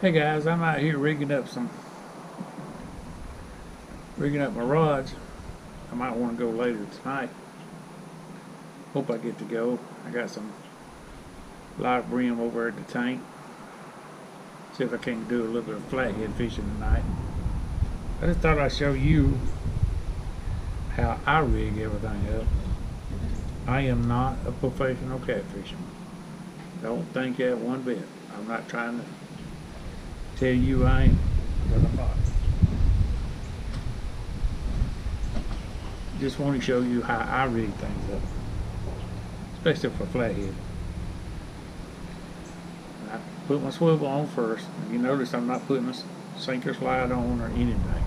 Hey guys, I'm out here rigging up my rods. I might want to go later tonight. Hope I get to go. I got some live brim over at the tank. See if I can do a little bit of flathead fishing tonight. I just thought I'd show you how I rig everything up. I am not a professional catfisherman. Don't think that one bit. I'm not trying to tell you I am, but I'm not. Just want to show you how I rig things up, especially for flathead. I put my swivel on first. You notice I'm not putting a sinker slide on or anything.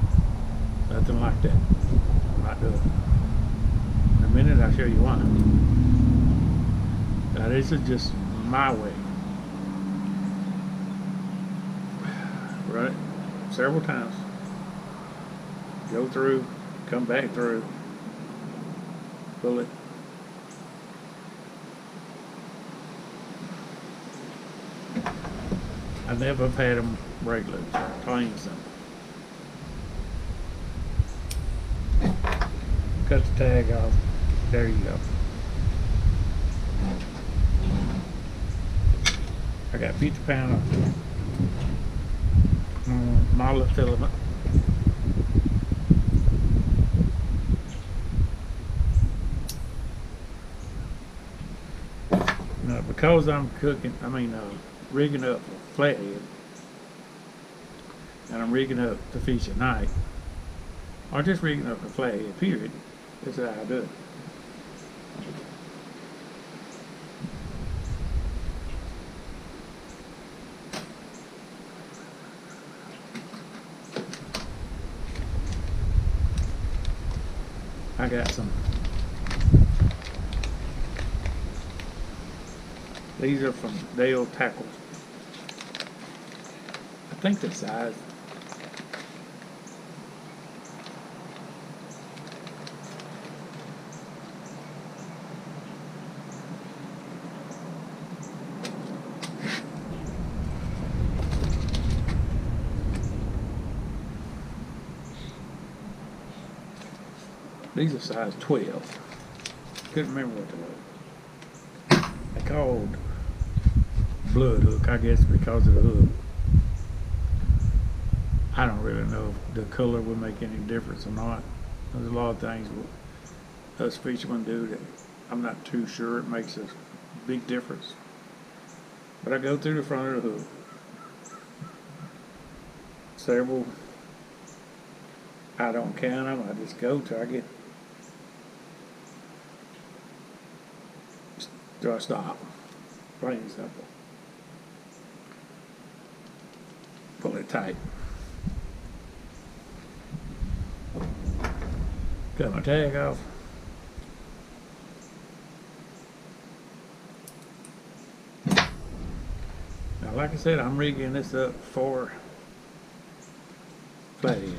Nothing like that. I'm not doing it. In a minute I'll show you why. Now this is just my way. Run it several times. Go through, come back through, pull it. I never have had them break loose, plain and simple. Cut the tag off. There you go. I got 50 pound of monofilament. Now, because I'm rigging up a flathead, and I'm rigging up to fish at night, or just rigging up a flathead, period, this is how I do it. I got some. These are from Dale Tackle. I think the size. These are size 12. Couldn't remember what they were. They're called blood hook, I guess, because of the hook. I don't really know if the color will make any difference or not. There's a lot of things us fishermen do that I'm not too sure it makes a big difference. But I go through the front of the hook. Several, I don't count them, I just go till I get till I stop. Plain and simple. Pull it tight. Cut my tag off. Now, like I said, I'm rigging this up for flathead.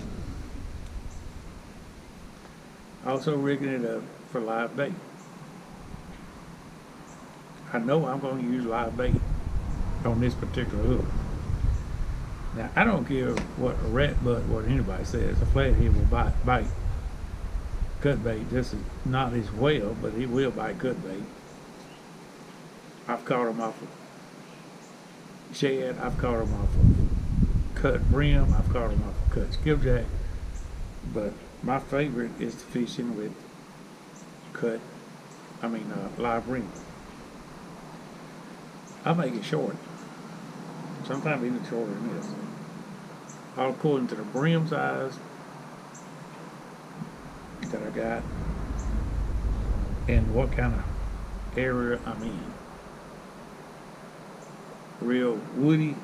Also rigging it up for live bait. I know I'm going to use live bait on this particular hook. Now, I don't care what a rat butt, what anybody says, a flathead will bite cut bait. This is not as well, but he will bite cut bait. I've caught him off of shad, I've caught him off of cut brim, I've caught him off of cut skipjack, but my favorite is the fishing with live brim. I make it short, sometimes even shorter than this, all according to the brim size that I got and what kind of area I'm in. Real woody,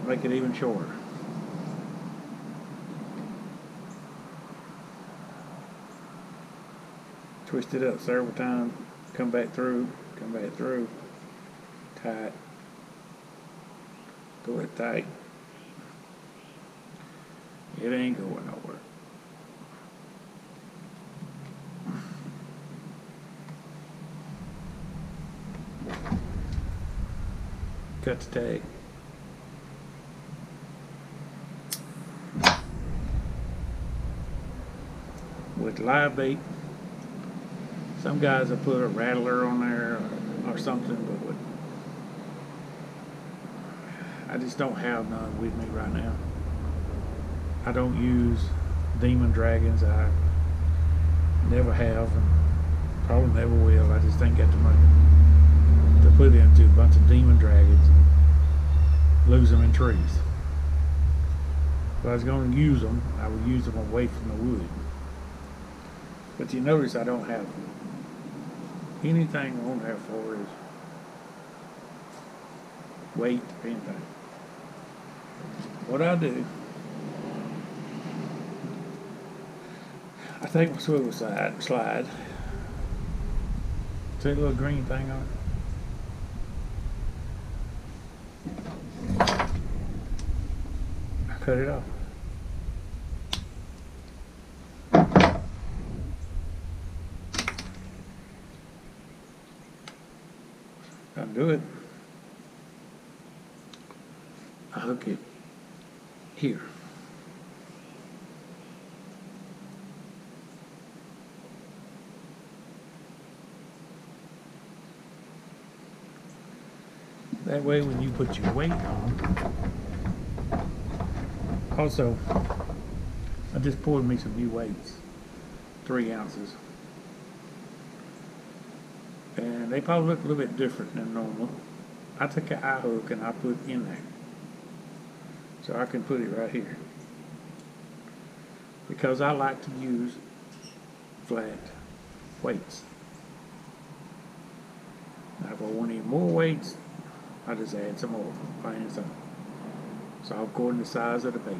make it even shorter. Twist it up several times, come back through, tight, throw it tight. It ain't going nowhere. Cut the tag. But the live bait, some guys will put a rattler on there or something, but I just don't have none with me right now. I don't use demon dragons. I never have and probably never will. I just ain't got the money to put into a bunch of demon dragons and lose them in trees. If I was going to use them, I would use them away from the wood. But you notice I don't have anything on there for is weight or anything. What I do, I take my swivel slide, see a little green thing on it? I cut it off. Undo it. I hook it here. That way when you put your weight on, also, I just poured me some new weights, 3 ounces. And they probably look a little bit different than normal. I took an eye hook and I put it in there. So I can put it right here. Because I like to use flat weights. Now if I want any more weights, I just add some more, plain and simple. So according to the size of the bait.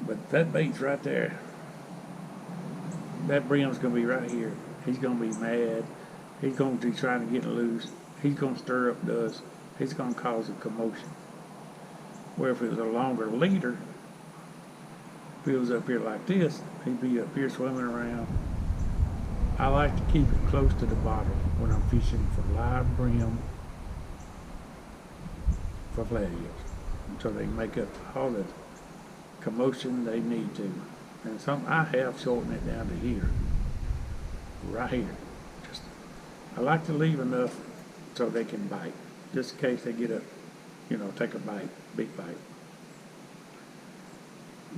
But that bait's right there. That brim's gonna be right here. He's gonna be mad. He's gonna be trying to get loose. He's gonna stir up dust. He's gonna cause a commotion. Where if it was a longer leader, if it was up here like this, he'd be up here swimming around. I like to keep it close to the bottom when I'm fishing for live brim for flatheads, so they can make up all the commotion they need to. And I have shortened it down to here, right here. I like to leave enough so they can bite, just in case they get up, take a bite, big bite.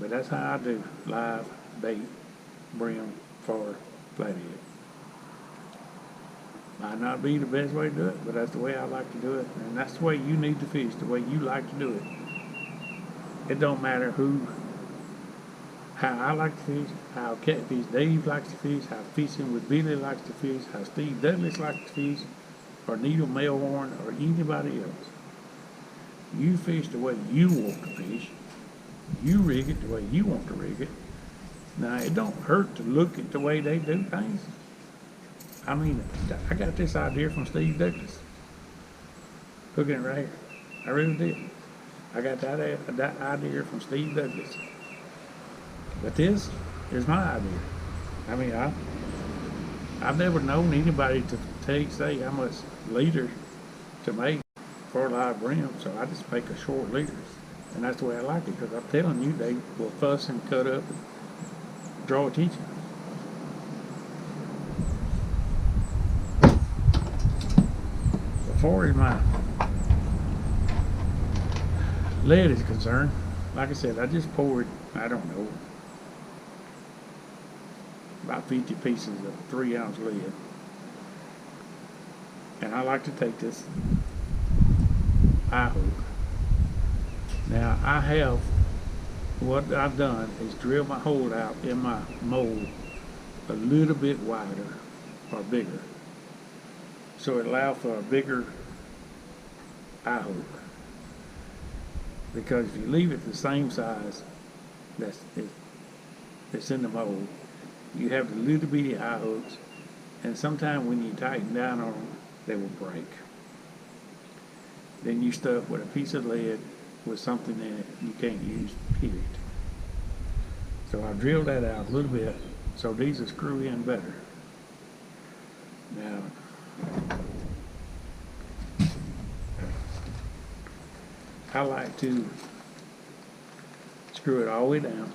But that's how I do live bait brim for flathead. Might not be the best way to do it, but that's the way I like to do it, and that's the way you need to fish, the way you like to do it. It don't matter how I like to fish, how Catfish Dave likes to fish, how Fishing with Billy likes to fish, how Steve Douglas likes to fish, or Needle Melhorn, or anybody else. You fish the way you want to fish. You rig it the way you want to rig it. Now, it don't hurt to look at the way they do things. I mean, I got this idea from Steve Douglas. Hooking it right here. I really did. I got that idea from Steve Douglas. But this is my idea. I mean, I've never known anybody to say how much leader to make for a live brim, so I just make a short leader. And that's the way I like it, because I'm telling you, they will fuss and cut up and draw attention. As far as my lead is concerned, like I said, I just poured, I don't know, about 50 pieces of 3 ounce lead. And I like to take this eye hook. Now what I've done is drill my hole out in my mold a little bit wider or bigger, so it allows for a bigger eye hook. Because if you leave it the same size that's in the mold, you have the little bitty eye hooks, and sometimes when you tighten down on them, they will break. Then you stuck with a piece of lead with something in it you can't use, period. So I drilled that out a little bit, so these will screw in better. Now, I like to screw it all the way down.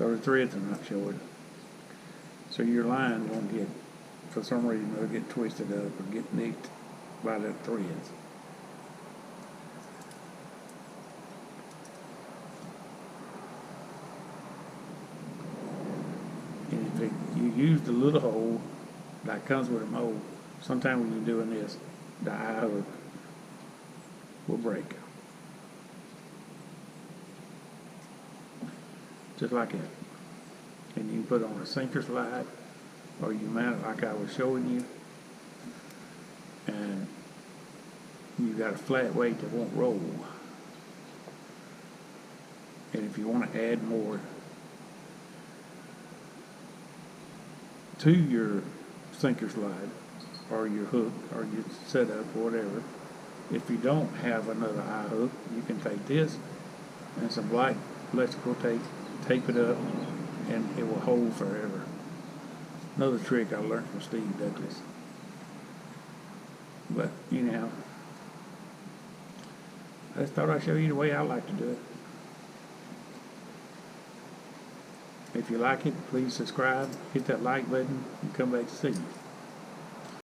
So the threads are not showing. So your line won't get, for some reason, it'll get twisted up or get nicked by the threads. And if you use the little hole that comes with a mold, sometimes when you're doing this, the eye hook will break. Just like that. And you can put on a sinker slide, or you mount it like I was showing you, and you got a flat weight that won't roll. And if you want to add more to your sinker slide, or your hook, or your setup, or whatever, if you don't have another eye hook, you can take this and some black electrical tape it up, and it will hold forever. Another trick I learned from Steve Douglas. But anyhow, I just thought I'd show you the way I like to do it. If you like it, please subscribe, hit that like button, and come back to see me.